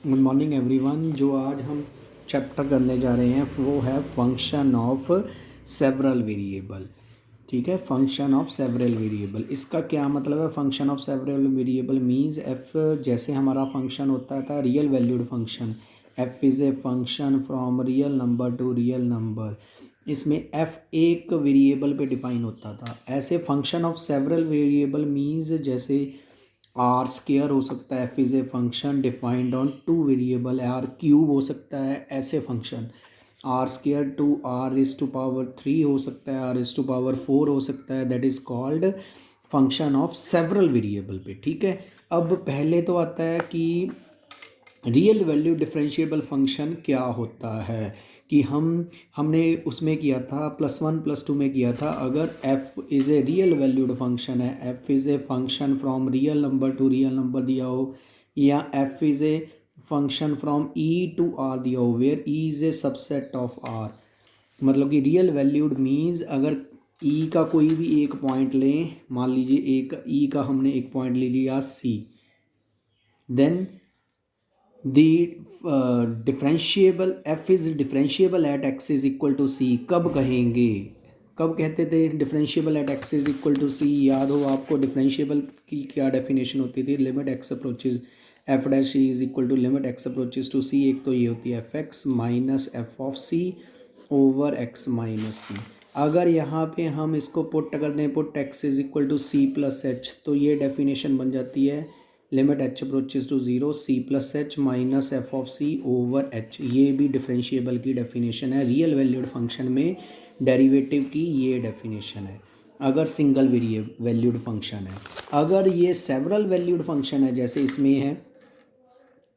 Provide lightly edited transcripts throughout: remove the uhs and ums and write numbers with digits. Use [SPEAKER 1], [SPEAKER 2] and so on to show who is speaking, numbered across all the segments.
[SPEAKER 1] Good morning everyone. जो आज हम चैप्टर करने जा रहे हैं वो है फंक्शन ऑफ सेवरल वेरिएबल। ठीक है, फंक्शन ऑफ सेवरल वेरिएबल। इसका क्या मतलब है? Function of several variable means f जैसे हमारा फंक्शन होता था real valued function, f is a function from real number to real number, इसमें एफ एक वेरिएबल पे डिफाइन होता था। ऐसे function of several variable means जैसे आर स्केयर हो सकता है, f is a function defined on two variable, r cube हो सकता है ऐसे function, r square to r is to power 3 हो सकता है, आर इज टू पावर 4 हो सकता है। That is called function of several variable पे। ठीक है, अब पहले तो आता है कि रियल वैल्यू डिफरेंशिएबल फंक्शन क्या होता है, कि हमने उसमें किया था +1 +2 में किया था। अगर f is a real valued function है, f is a function from real number to real number दिया हो, या f is a function from e to r दिया हो, where e is a subset of r। मतलब कि real valued means अगर e का कोई भी एक पॉइंट लें, मान लीजिए एक e का हमने एक पॉइंट ले लिया c, then differentiable f is differentiable at x is equal to c. कब कहेंगे, कब कहते थे differentiable at x is equal to c? याद हो आपको डिफरेंशिएबल की क्या डेफिनेशन होती थी? Limit x approaches f dash c is equal to limit x approaches to c. एक तो ये होती है f x minus f of c over x minus c. अगर यहाँ पे हम इसको पुट कर दें, put x is equal to c plus h, तो ये डेफिनेशन बन जाती है limit h approaches to zero c plus h minus f of c over h. ये भी डिफरेंशिएबल की डेफिनेशन है। रियल वैल्यूड फंक्शन में डेरिवेटिव की ये डेफिनेशन है अगर सिंगल वैल्यूड फंक्शन है। अगर ये सेवरल वैल्यूड फंक्शन है, जैसे इसमें है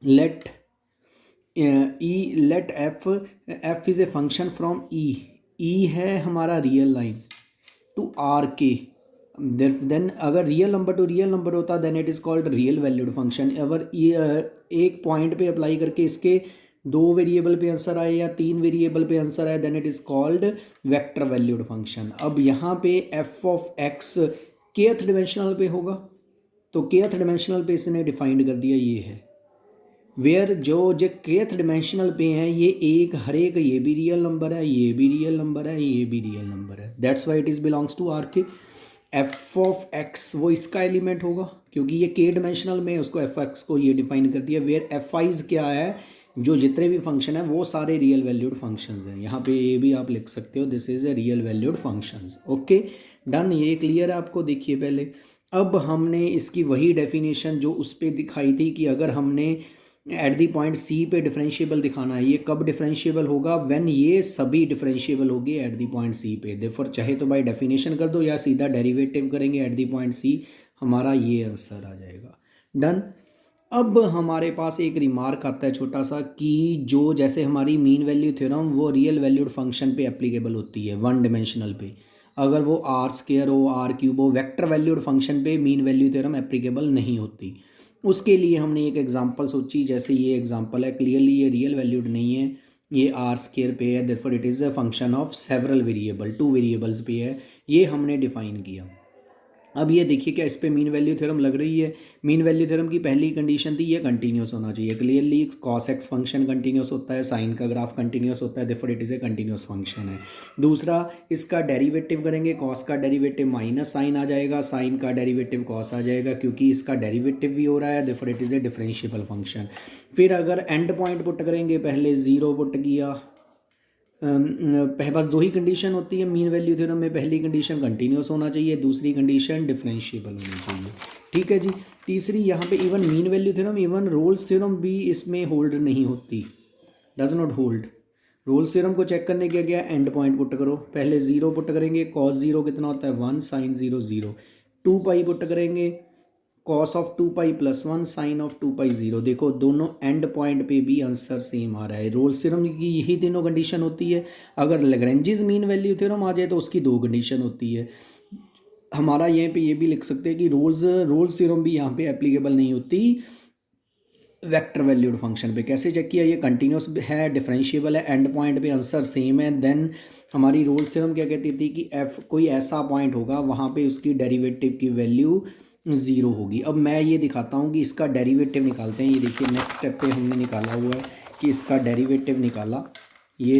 [SPEAKER 1] let let f is a function from e है हमारा रियल लाइन टू आर के, देन अगर real number to real number होता then it is called real valued function. अगर एक पॉइंट पे अप्लाई करके इसके 2 वेरिएबल पे आंसर आए या 3 वेरिएबल पे आंसर आए then it is called vector valued function. अब यहाँ पे f of x kth dimensional पे होगा, तो केथ डिमेंशनल पे इसने डिफाइंड कर दिया ये है, वेयर जो केथ डिमेंशनल पे हैं ये एक हर एक, ये भी रियल नंबर है, ये भी रियल नंबर है, ये भी रियल नंबर है। That's why it is belongs to are k. F of x वो इसका एलिमेंट होगा क्योंकि ये के डिमेंशनल में, उसको एफ एक्स को ये डिफाइन कर दिया। वेयर एफ आईज क्या है, जो जितने भी फंक्शन है वो सारे रियल वैल्यूड फंक्शंस हैं। यहाँ पे ये भी आप लिख सकते हो this is a real valued functions. Okay done, ये क्लियर है आपको? देखिए पहले अब हमने इसकी वही डेफिनेशन जो उस पर दिखाई थी कि अगर हमने एट दी पॉइंट सी पे डिफरेंशिएबल दिखाना है, ये कब डिफरेंशिएबल होगा? व्हेन ये सभी डिफरेंशिएबल होगी एट दी पॉइंट सी पे। देयरफॉर चाहे तो बाय डेफिनेशन कर दो या सीधा डेरिवेटिव करेंगे एट दी पॉइंट सी, हमारा ये आंसर आ जाएगा। डन। अब हमारे पास एक रिमार्क आता है छोटा सा कि जो जैसे हमारी मीन वैल्यू थ्योरम वो रियल वैल्यूड फंक्शन पे एप्लीकेबल होती है वन डिमेंशनल पे, अगर वो आर स्केयर हो आर क्यूब हो, वेक्टर वैल्यूड फंक्शन पे मीन वैल्यू थ्योरम एप्लीकेबल नहीं होती। उसके लिए हमने एक एग्जांपल सोची, जैसे ये एग्जांपल है, क्लियरली ये रियल वैल्यूड नहीं है, ये आर स्केयर पे है, therefore it is a function of several variable, 2 variables पे है, ये हमने डिफाइन किया। अब ये देखिए क्या इस पे मीन वैल्यू थ्योरम लग रही है? मीन वैल्यू थ्योरम की पहली कंडीशन थी ये कंटिन्यूस होना चाहिए। Clearly cos x function continuous होता है, साइन का ग्राफ कंटिन्यूस होता है, therefore it is a continuous function है। दूसरा, इसका डेरिवेटिव करेंगे, कॉस का डेरिवेटिव माइनस साइन आ जाएगा, साइन का डेरिवेटिव कॉस आ जाएगा, क्योंकि इसका डेरिवेटिव भी हो रहा है, therefore it is a differentiable function. फिर अगर एंड पॉइंट पुट करेंगे, पहले 0 पुट किया, बस 2 ही कंडीशन होती है मीन वैल्यू थ्योरम में। पहली कंडीशन कंटिन्यूस होना चाहिए, दूसरी कंडीशन डिफरेंशिएबल होनी चाहिए। ठीक है जी। तीसरी, यहाँ पे even mean value theorem, even Rolle's theorem भी इसमें होल्ड नहीं होती, does not hold. Rolle's theorem को चेक करने के क्या, एंड पॉइंट पुट करो, पहले 0 पुट करेंगे, कॉस 0 कितना होता है 1, साइन 0 0, 2 पाई पुट करेंगे, cos of 2 pi plus 1, sine of 2 pi 0। देखो दोनों एंड पॉइंट पे भी आंसर सेम आ रहा है। रोल्स थ्योरम की यही तीनों कंडीशन होती है। अगर लैग्रेंजेस मीन वैल्यू थ्योरम आ जाए तो उसकी 2 कंडीशन होती है। हमारा यहाँ पे ये भी लिख सकते हैं कि रोल्स थ्योरम भी यहाँ पे एप्लीकेबल नहीं होती वेक्टर वैल्यूड फंक्शन पे। कैसे चेक किया? ये कंटिन्यूस है, डिफरेंशिएबल है, एंड पॉइंट पे आंसर सेम है। देन हमारी रोल्स थ्योरम क्या कहती थी कि एफ कोई ऐसा पॉइंट होगा वहाँ पे उसकी डेरिवेटिव की वैल्यू ज़ीरो होगी। अब मैं ये दिखाता हूँ कि इसका डेरिवेटिव निकालते हैं। ये देखिए नेक्स्ट स्टेप पे हमने निकाला हुआ है कि इसका डेरिवेटिव निकाला, ये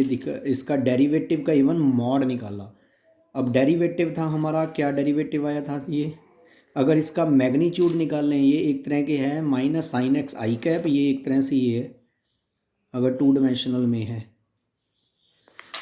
[SPEAKER 1] इसका डेरिवेटिव का इवन मॉड निकाला। अब डेरिवेटिव था हमारा, क्या डेरिवेटिव आया था ये, अगर इसका मैग्नीट्यूड निकाल लें, ये एक तरह के है माइनस साइन एक्स आई कैप, ये एक तरह से ये है अगर टू डायमेंशनल में है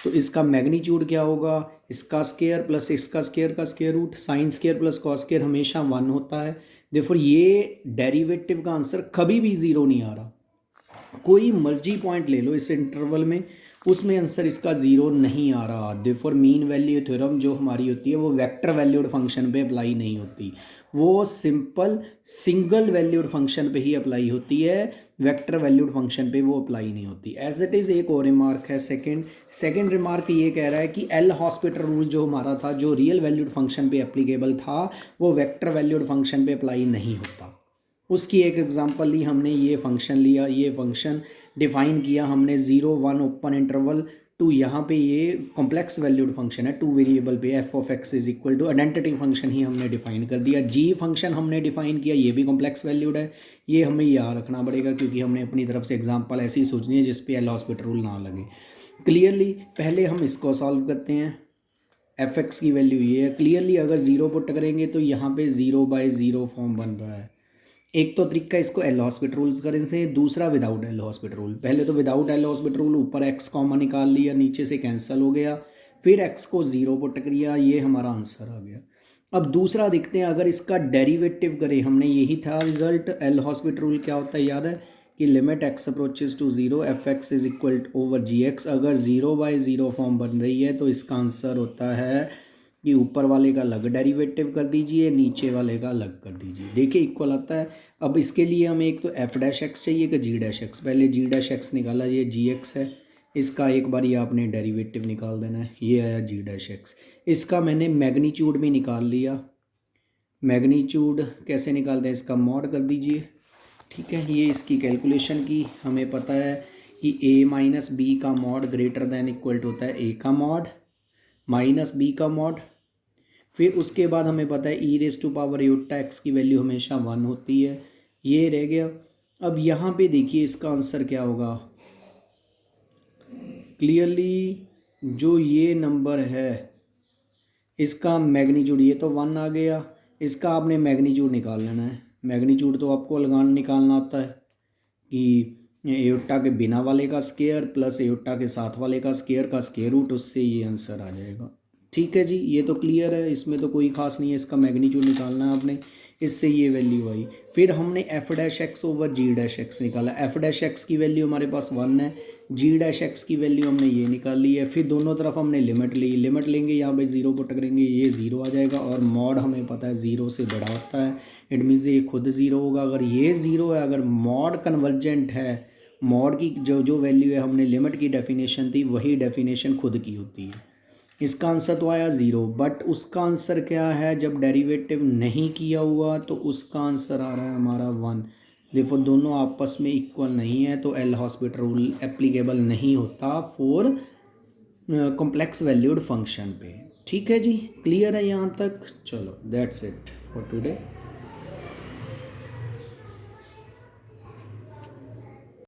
[SPEAKER 1] तो इसका मैग्नीट्यूड क्या होगा, इसका स्केयर प्लस इसका स्केयर का square root, sine square plus cos square हमेशा वन होता है। देखो ये डेरिवेटिव का आंसर कभी भी ज़ीरो नहीं आ रहा। कोई मर्जी पॉइंट ले लो इस इंटरवल में, उसमें आंसर इसका ज़ीरो नहीं आ रहा। देयरफॉर मीन वैल्यू थ्योरम जो हमारी होती है वो वेक्टर वैल्यूड फंक्शन पे अप्लाई नहीं होती, वो सिंपल सिंगल वैल्यूड फंक्शन पे ही अप्लाई होती है, वेक्टर वैल्यूड फंक्शन पे वो अप्लाई नहीं होती। एज इट इज़ एक और रिमार्क है, सेकेंड रिमार्क ये कह रहा है कि एल हॉस्पिटल रूल जो हमारा था, जो रियल वैल्यूड फंक्शन पे एप्लीकेबल था, वो वेक्टर वैल्यूड फंक्शन पे अप्लाई नहीं होता। उसकी एक एग्जांपल ली हमने, ये फंक्शन लिया, ये फंक्शन डिफाइन किया हमने 0 1 ओपन इंटरवल टू, यहाँ पे ये कॉम्प्लेक्स वैल्यूड फंक्शन है, टू वेरिएबल पे f of x is equal to identity function ही हमने डिफाइन कर दिया। जी फंक्शन हमने डिफाइन किया, ये भी कॉम्प्लेक्स वैल्यूड है, ये हमें याद रखना पड़ेगा क्योंकि हमने अपनी तरफ से एग्जाम्पल ऐसी सोचनी है जिसपे एल हॉस्पिटल रूल ना लगे। क्लियरली पहले हम इसको सॉल्व करते हैं, एफ एक्स की वैल्यू ये है। क्लियरली अगर ज़ीरो पुट करेंगे तो यहाँ पे 0/0 फॉर्म बन रहा है। एक तो तरीका इसको एल हॉस्पिटल रूल्स करने से, दूसरा विदाउट एल हॉस्पिटल रूल। पहले तो विदाउट एल हॉस्पिटल रूल, ऊपर एक्स कॉमन निकाल लिया, नीचे से कैंसिल हो गया, फिर एक्स को ज़ीरो पुट किया, ये हमारा आंसर आ गया। अब दूसरा देखते हैं, अगर इसका डेरिवेटिव करें, हमने यही था रिजल्ट। एल हॉस्पिटल रूल क्या होता है याद है कि limit x approaches to zero f x is equal over g x. अगर 0/0 फॉर्म बन रही है तो इसका आंसर होता है कि ऊपर वाले का अलग डेरिवेटिव कर दीजिए, नीचे वाले का अलग कर दीजिए। देखिए इक्वल आता है। अब इसके लिए हमें एक तो एफ डैश एक्स चाहिए कि जी डैश एक्स। पहले जी डैश एक्स निकाला, ये जी एक्स है, इसका एक बार ये आपने डेरिवेटिव निकाल देना है, ये आया जी डैश एक्स। इसका मैंने मैग्नीट्यूड भी निकाल लिया। मैग्नीट्यूड कैसे निकालते हैं, इसका मॉड कर दीजिए, ठीक है। ये इसकी कैलकुलेशन की, हमें पता है कि a माइनस बी का mod greater than equal to होता है a का मॉड माइनस b का मॉड। फिर उसके बाद हमें पता है e raise to power iota x की वैल्यू हमेशा वन होती है, ये रह गया। अब यहाँ पे देखिए इसका आंसर क्या होगा। क्लियरली जो ये नंबर है इसका मैग्नीट्यूड, ये तो वन आ गया, इसका आपने मैग्नीट्यूड निकाल लेना है। मैग्नीट्यूड तो आपको निकालना आता है कि एयोटा के बिना वाले का स्केयर प्लस एयोटा के साथ वाले का स्केयर रूट, उससे ये आंसर आ जाएगा। ठीक है जी, ये तो क्लियर है, इसमें तो कोई खास नहीं है। इसका मैग्नीट्यूड निकालना है आपने, इससे ये वैल्यू आई। फिर हमने एफ डैश एक्स ओवर जी डैश एक्स निकाला। एफ डैश एक्स की वैल्यू हमारे पास वन है, जी डैश एक्स की वैल्यू हमने ये निकाल ली है। फिर दोनों तरफ हमने लिमिट ली, लिमिट लेंगे यहाँ पे ज़ीरो पुट करेंगे, ये ज़ीरो आ जाएगा। और मॉड हमें पता है ज़ीरो से बड़ा होता है, इट मीन्स ये खुद ज़ीरो होगा। अगर ये ज़ीरो है, अगर मॉड कन्वर्जेंट है, मॉड की जो वैल्यू है, हमने लिमिट की डेफिनेशन थी वही डेफिनेशन खुद की होती है। इसका आंसर तो आया ज़ीरो, बट उसका आंसर क्या है, जब डेरिवेटिव नहीं किया हुआ तो उसका आंसर आ रहा है हमारा वन। देखो दोनों आपस में इक्वल नहीं है, तो एल हॉस्पिटल रूल एप्लीकेबल नहीं होता फॉर कॉम्प्लेक्स वैल्यूड फंक्शन पे। ठीक है जी, क्लियर है यहाँ तक। चलो दैट्स इट फॉर टुडे।